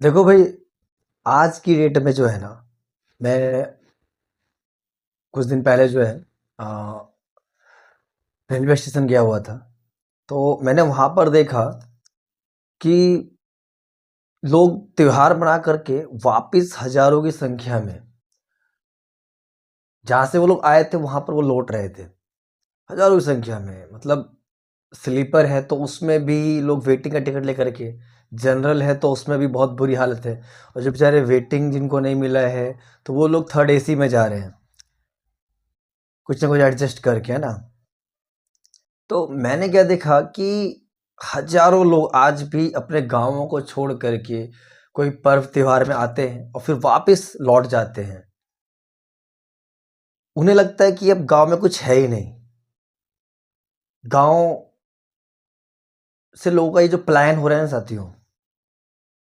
देखो भाई, आज की डेट में जो है ना, मैं कुछ दिन पहले जो है रेलवे स्टेशन गया हुआ था। तो मैंने वहाँ पर देखा कि लोग त्योहार मना करके वापस हजारों की संख्या में जहाँ से वो लोग आए थे वहाँ पर वो लौट रहे थे। हजारों की संख्या में, मतलब स्लीपर है तो उसमें भी लोग वेटिंग का टिकट लेकर के, जनरल है तो उसमें भी बहुत बुरी हालत है, और जो बेचारे वेटिंग जिनको नहीं मिला है तो वो लोग थर्ड एसी में जा रहे हैं, कुछ ना कुछ एडजस्ट करके, है ना। तो मैंने क्या देखा कि हजारों लोग आज भी अपने गांवों को छोड़ करके कोई पर्व त्योहार में आते हैं और फिर वापस लौट जाते हैं। उन्हें लगता है कि अब गांव में कुछ है ही नहीं। गांव से लोगों का ये जो पलायन हो रहा है ना साथियों,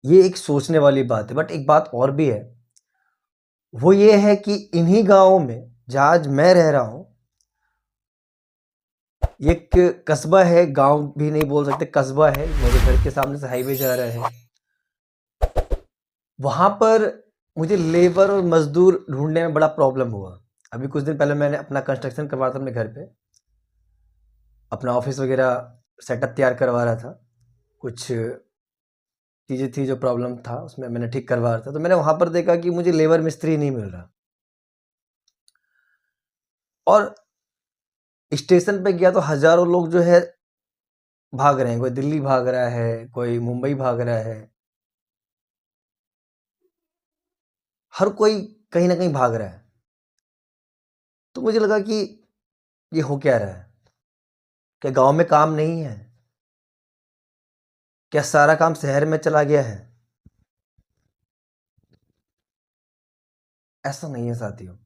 ये एक सोचने वाली बात है। बट एक बात और भी है, वो ये है कि इन्हीं गांवों में जहाँ आज मैं रह रहा हूँ, ये एक कस्बा है, गांव भी नहीं बोल सकते, कस्बा है। मेरे घर के सामने से हाईवे जा रहा है। वहाँ पर मुझे लेबर और मजदूर ढूंढने में बड़ा प्रॉब्लम हुआ। अभी कुछ दिन पहले मैंने अपना कंस्ट्रक्शन करवाया था अपने घर पे, अपना ऑफिस वगैरह सेटअप तैयार करवा रहा था। कुछ चीज़ें थी जो प्रॉब्लम था उसमें, मैंने ठीक करवा रहा था। तो मैंने वहाँ पर देखा कि मुझे लेबर मिस्त्री नहीं मिल रहा। और स्टेशन पे गया तो हजारों लोग जो है भाग रहे हैं। कोई दिल्ली भाग रहा है, कोई मुंबई भाग रहा है, हर कोई कहीं ना कहीं भाग रहा है। तो मुझे लगा कि ये हो क्या रहा है? क्या गांव में काम नहीं है? क्या सारा काम शहर में चला गया है? ऐसा नहीं है साथियों।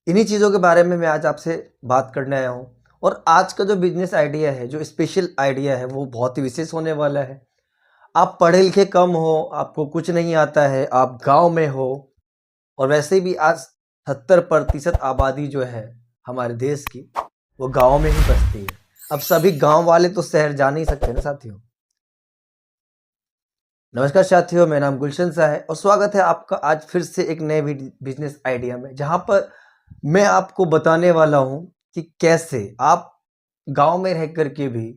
इन्हीं चीज़ों के बारे में मैं आज आपसे बात करने आया हूँ। और आज का जो बिजनेस आइडिया है, जो स्पेशल आइडिया है, वो बहुत ही विशेष होने वाला है। आप पढ़े लिखे कम हो, आपको कुछ नहीं आता है, आप गांव में हो, और वैसे भी आज 70% आबादी जो है हमारे देश की, वो गांव में ही बसती है। अब सभी गांव वाले तो शहर जा नहीं सकते ना साथियों। नमस्कार साथियों, मेरा नाम गुलशन सा है और स्वागत है आपका आज फिर से एक नए बिजनेस आइडिया में, जहां पर मैं आपको बताने वाला हूं कि कैसे आप गांव में रह करके भी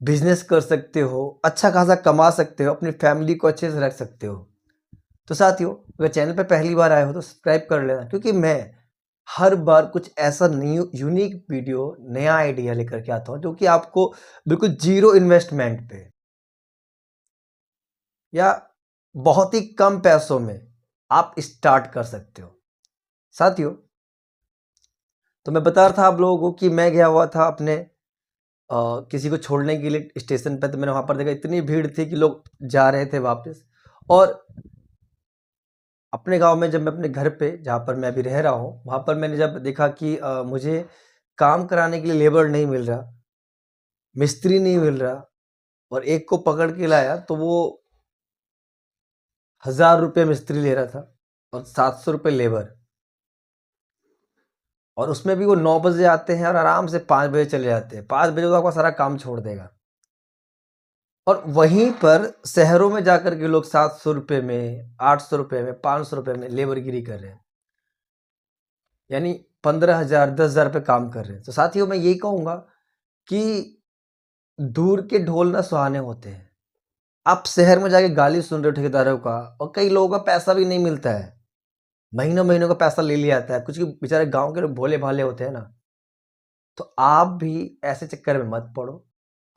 बिजनेस कर सकते हो, अच्छा खासा कमा सकते हो, अपनी फैमिली को अच्छे से रख सकते हो। तो साथियों, अगर चैनल पर पहली बार आए हो तो सब्सक्राइब कर लेना, क्योंकि मैं हर बार कुछ ऐसा न्यू यूनिक वीडियो, नया आइडिया लेकर के आता हूं जो कि आपको बिल्कुल जीरो इन्वेस्टमेंट पे या बहुत ही कम पैसों में आप स्टार्ट कर सकते हो। साथियों, तो मैं बता रहा था आप लोगों को कि मैं गया हुआ था अपने किसी को छोड़ने के लिए स्टेशन पे। तो मैंने वहां पर देखा इतनी भीड़ थी कि लोग जा रहे थे वापस। और अपने गांव में, जब मैं अपने घर पे जहाँ पर मैं अभी रह रहा हूँ, वहां पर मैंने जब देखा कि मुझे काम कराने के लिए लेबर नहीं मिल रहा, मिस्त्री नहीं मिल रहा, और एक को पकड़ के लाया तो वो 1000 रुपये मिस्त्री ले रहा था और 700 रुपये लेबर। और उसमें भी वो 9 बजे आते हैं और आराम से 5 बजे चले जाते हैं। 5 बजे तो आपका सारा काम छोड़ देगा। और वहीं पर शहरों में जाकर के लोग 700 रुपये में, 800 रुपये में, 500 रुपये में लेबरगिरी कर रहे हैं, यानी 15,000, 10,000 रुपये काम कर रहे हैं। तो साथियों, मैं यही कहूंगा कि दूर के ढोल ना सुहाने होते हैं। आप शहर में जाके गाली सुन रहे हो ठेकेदारों का, और कई लोगों का पैसा भी नहीं मिलता है, महीनों महीनों का पैसा ले लिया जाता है। कुछ बेचारे गांव के लोग भोले भाले होते हैं ना। तो आप भी ऐसे चक्कर में मत पड़ो।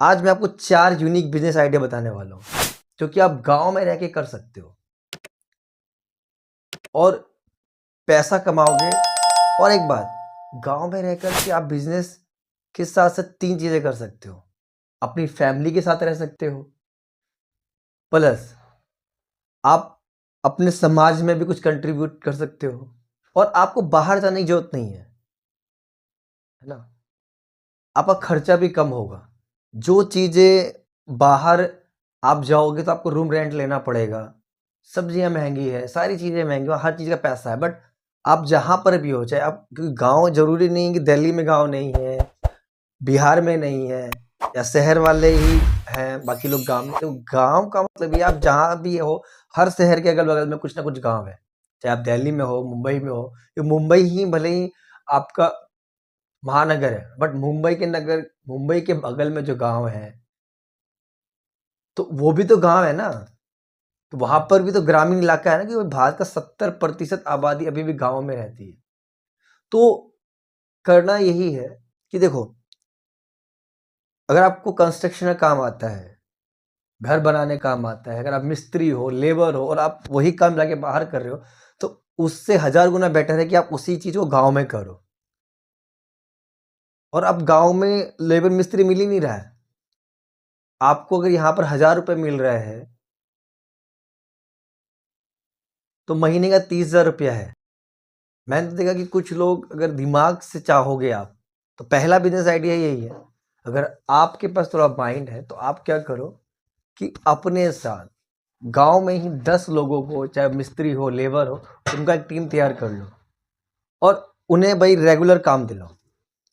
आज मैं आपको 4 यूनिक बिजनेस आइडिया बताने वाला हूँ जो कि आप गांव में रह के कर सकते हो और पैसा कमाओगे। और एक बात, गांव में रहकर के आप बिजनेस के साथ साथ 3 चीजें कर सकते हो। अपनी फैमिली के साथ रह सकते हो, प्लस आप अपने समाज में भी कुछ कंट्रीब्यूट कर सकते हो, और आपको बाहर जाने की जरूरत नहीं है ना। आपका खर्चा भी कम होगा। जो चीज़ें बाहर आप जाओगे तो आपको रूम रेंट लेना पड़ेगा, सब्जियां महंगी है, सारी चीज़ें महंगी, हर चीज़ का पैसा है। बट आप जहाँ पर भी हो, चाहे आप, क्योंकि गांव जरूरी नहीं है कि दिल्ली में गांव नहीं है, बिहार में नहीं है, या शहर वाले ही हैं, बाकी लोग गाँव में। तो गाँव का मतलब ये आप जहाँ भी हो, हर शहर के अगल-बगल में कुछ ना कुछ गाँव है। चाहे आप दिल्ली में हो, मुंबई में हो, ये मुंबई ही भले ही आपका महानगर है, बट मुंबई के बगल में जो गाँव है, तो वो भी तो गाँव है ना। तो वहाँ पर भी तो ग्रामीण इलाका है ना, कि भारत का 70% आबादी अभी भी गाँव में रहती है। तो करना यही है कि देखो, अगर आपको कंस्ट्रक्शन का काम आता है, घर बनाने का काम आता है, अगर आप मिस्त्री हो, लेबर हो और आप वही काम जाके बाहर कर रहे हो, तो उससे 1000 गुना बेटर है कि आप उसी चीज़ को गाँव में करो। और अब गाँव में लेबर मिस्त्री मिल ही नहीं रहा है। आपको अगर यहाँ पर 1000 रुपए मिल रहा है, तो महीने का 30,000 रुपया है। मैंने तो देखा कि कुछ लोग, अगर दिमाग से चाहोगे आप, तो पहला बिज़नेस आइडिया यही है। अगर आपके पास थोड़ा माइंड है, तो आप क्या करो कि अपने साथ गाँव में ही 10 लोगों को, चाहे मिस्त्री हो, लेबर हो, उनका एक टीम तैयार कर लो और उन्हें भाई रेगुलर काम दिलाओ।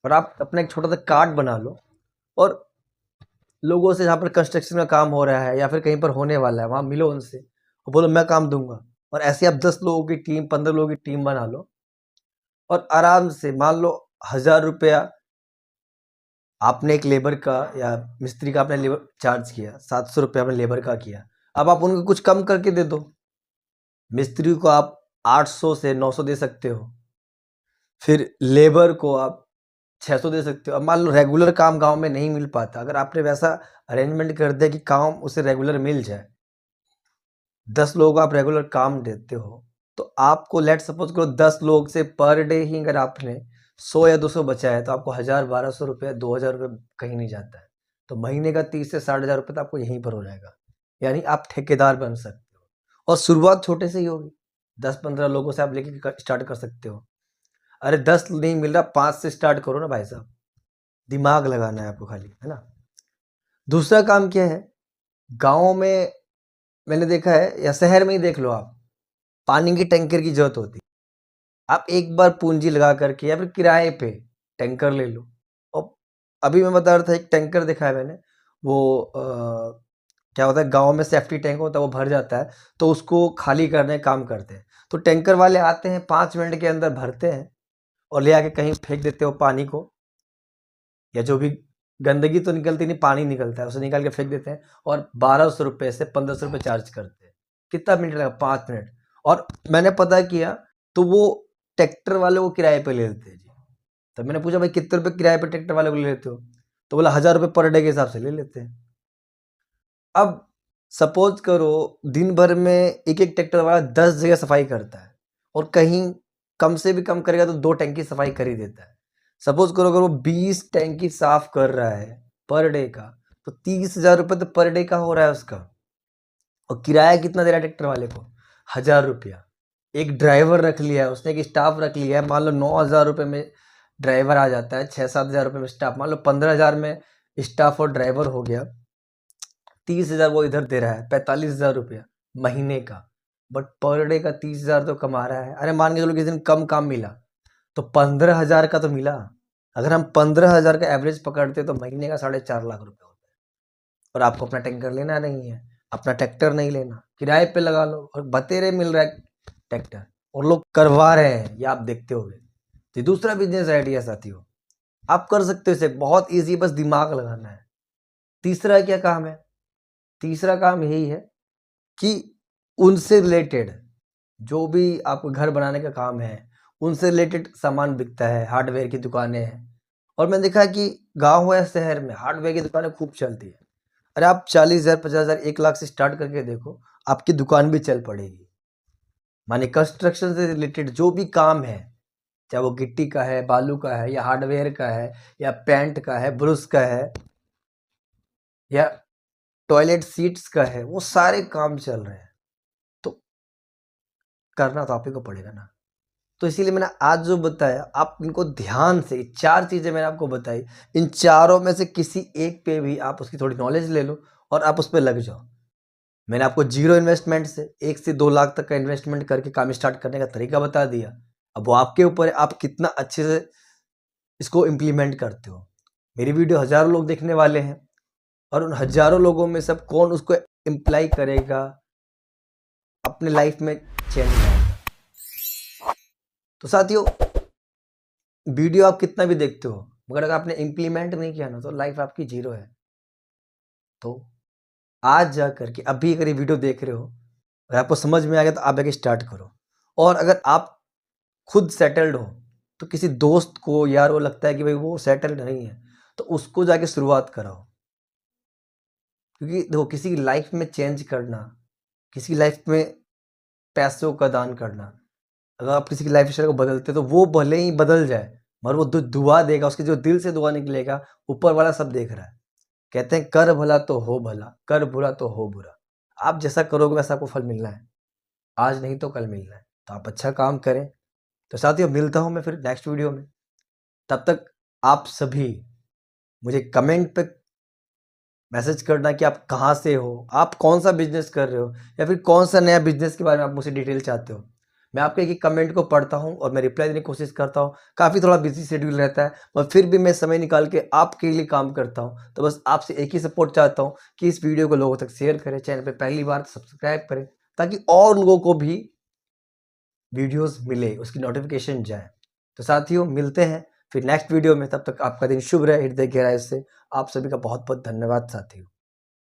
और आप अपना एक छोटा-सा कार्ड बना लो और लोगों से, जहाँ पर कंस्ट्रक्शन का काम हो रहा है या फिर कहीं पर होने वाला है, वहाँ मिलो उनसे और बोलो मैं काम दूँगा। और ऐसे आप 10 लोगों की टीम, 15 लोगों की टीम बना लो और आराम से मान लो 1000 रुपया आपने एक लेबर का या मिस्त्री का आपने लेबर चार्ज किया, 700 रुपया आपने लेबर का किया। अब आप उनको कुछ कम करके दे दो। मिस्त्री को आप 800 से 900 दे सकते हो, फिर लेबर को आप 600 दे सकते हो। अब मान लो रेगुलर काम गाँव में नहीं मिल पाता, अगर आपने वैसा अरेंजमेंट कर दिया कि काम उसे रेगुलर मिल जाए, 10 लोगों को आप रेगुलर काम देते हो, तो आपको लेट्स सपोज करो 10 लोग से पर डे ही अगर आपने 100 या 200 बचाया है, तो आपको 1000-1200 रुपया, 2000 रुपये कहीं नहीं जाता है। तो महीने का 30 से 60,000 रुपये तो आपको यहीं पर हो जाएगा। यानी आप ठेकेदार बन सकते हो और शुरुआत छोटे से ही होगी। 10-15 लोगों से आप लेके स्टार्ट कर सकते हो। अरे 10 नहीं मिल रहा, 5 से स्टार्ट करो ना भाई साहब। दिमाग लगाना है आपको खाली, है ना। दूसरा काम क्या है, गाँव में मैंने देखा है, या शहर में ही देख लो आप, पानी की टैंकर की जरूरत होती है। आप एक बार पूंजी लगा करके या फिर किराए पे टैंकर ले लो। और अभी मैं बता रहा था, एक टैंकर देखा है मैंने, वो क्या होता है, गांव में सेफ्टी टैंक होता है, वो भर जाता है, तो उसको खाली करने का काम करते हैं। तो टैंकर वाले आते हैं, 5 मिनट के अंदर भरते हैं और ले आके कहीं फेंक देते हो पानी को, या जो भी गंदगी तो निकलती नहीं, पानी निकलता है, उसे निकाल के फेंक देते हैं और 1200 रुपये से 1500 रुपये चार्ज करते हैं। कितना मिनट लगा? 5 मिनट। और मैंने पता किया, तो वो ट्रैक्टर वाले को किराए पे ले लेते हैं जी। तब मैंने पूछा भाई कितने रुपए किराए पे ट्रैक्टर वाले को ले लेते हो? तो बोला 1000 रुपये पर डे के हिसाब से ले लेते हैं। अब सपोज करो दिन भर में एक एक ट्रैक्टर वाला 10 जगह सफाई करता है और कहीं कम से भी कम करेगा तो 2 टैंकी सफाई कर ही देता है। सपोज करो अगर वो 20 टैंकी साफ कर रहा है पर डे का, तो 30,000 रुपये तो पर डे का हो रहा है उसका। और किराया कितना दे रहा है ट्रैक्टर वाले को? 1000 रुपया। एक ड्राइवर रख लिया है उसने, एक स्टाफ रख लिया है, मान लो 9,000 रुपये में ड्राइवर आ जाता है, 6-7 हज़ार रुपये में स्टाफ, मान लो 15,000 में स्टाफ और ड्राइवर हो गया। 30,000 वो इधर दे रहा है, 45,000 रुपया महीने का। बट पर डे का 30,000 तो कमा रहा है। अरे मान के चलो किसी दिन कम काम मिला तो 15,000 का तो मिला। अगर हम 15,000 का एवरेज पकड़ते तो महीने का 4.5 लाख रुपए होता है। और आपको अपना टैंकर लेना नहीं है, अपना ट्रैक्टर नहीं लेना, किराए पे लगा लो और बतेरे मिल रहा है ट्रैक्टर, और लोग करवा रहे हैं, ये आप देखते होगे। तो दूसरा बिजनेस आइडिया साथियों, आप कर सकते हो इसे, बहुत ईजी, बस दिमाग लगाना है। तीसरा क्या काम है? तीसरा काम यही है कि उनसे रिलेटेड जो भी आपको घर बनाने का काम है, उनसे रिलेटेड सामान बिकता है, हार्डवेयर की दुकानें हैं। और मैंने देखा है कि गांव हो या शहर में हार्डवेयर की दुकानें खूब चलती है। अरे आप 40,000, 50,000, 1 लाख से स्टार्ट करके देखो, आपकी दुकान भी चल पड़ेगी। माने कंस्ट्रक्शन से रिलेटेड जो भी काम है, चाहे वो गिट्टी का है, बालू का है, या हार्डवेयर का है, या पेंट का है, ब्रुश का है, या टॉयलेट सीट्स का है, वो सारे काम चल रहे हैं। तो करना तो आप ही को पड़ेगा ना। तो इसीलिए मैंने आज जो बताया, आप इनको ध्यान से, 4 चीज़ें मैंने आपको बताई, इन चारों में से किसी एक पे भी आप उसकी थोड़ी नॉलेज ले लो और आप उस पे लग जाओ। मैंने आपको 0 इन्वेस्टमेंट से 1 से 2 लाख तक का इन्वेस्टमेंट करके काम स्टार्ट करने का तरीका बता दिया। अब वो आपके ऊपर है, आप कितना अच्छे से इसको इम्प्लीमेंट करते हो। मेरी वीडियो हज़ारों लोग देखने वाले हैं और उन हज़ारों लोगों में सब कौन उसको इम्प्लाई करेगा, अपने लाइफ में चेंज लाएगा। तो साथियों, वीडियो आप कितना भी देखते हो, मगर अगर आपने इम्प्लीमेंट नहीं किया ना तो लाइफ आपकी जीरो है। तो आज जा करके अभी अगर ये वीडियो देख रहे हो, अगर आपको समझ में आ गया तो आप आगे स्टार्ट करो। और अगर आप खुद सेटल्ड हो तो किसी दोस्त को यार वो लगता है कि भाई वो सेटल्ड नहीं है तो उसको जाके शुरुआत कराओ। क्योंकि देखो, किसी की लाइफ में चेंज करना, किसी की लाइफ में पैसों का दान करना, अगर आप किसी की लाइफ स्टाइल को बदलते तो वो भले ही बदल जाए मगर वो दुआ देगा, उसके जो दिल से दुआ निकलेगा ऊपर वाला सब देख रहा है। कहते हैं कर भला तो हो भला, कर बुरा तो हो बुरा। आप जैसा करोगे वैसा आपको फल मिलना है, आज नहीं तो कल मिलना है। तो आप अच्छा काम करें। तो साथियों, मिलता हूँ मैं फिर नेक्स्ट वीडियो में। तब तक आप सभी मुझे कमेंट पे मैसेज करना कि आप कहाँ से हो, आप कौन सा बिजनेस कर रहे हो, या फिर कौन सा नया बिजनेस के बारे में आप मुझसे डिटेल चाहते हो। मैं आपके एक कमेंट को पढ़ता हूँ और मैं रिप्लाई देने की कोशिश करता हूँ। काफ़ी थोड़ा बिजी शेड्यूल रहता है और फिर भी मैं समय निकाल के आपके लिए काम करता हूँ। तो बस आपसे एक ही सपोर्ट चाहता हूँ कि इस वीडियो को लोगों तक शेयर करें, चैनल पर पहली बार सब्सक्राइब करें ताकि और लोगों को भी वीडियोस मिले, उसकी नोटिफिकेशन जाए। तो साथियों, मिलते हैं फिर नेक्स्ट वीडियो में। तब तक आपका दिन शुभ रहे, हृदय गहराई से आप सभी का बहुत बहुत धन्यवाद साथियों।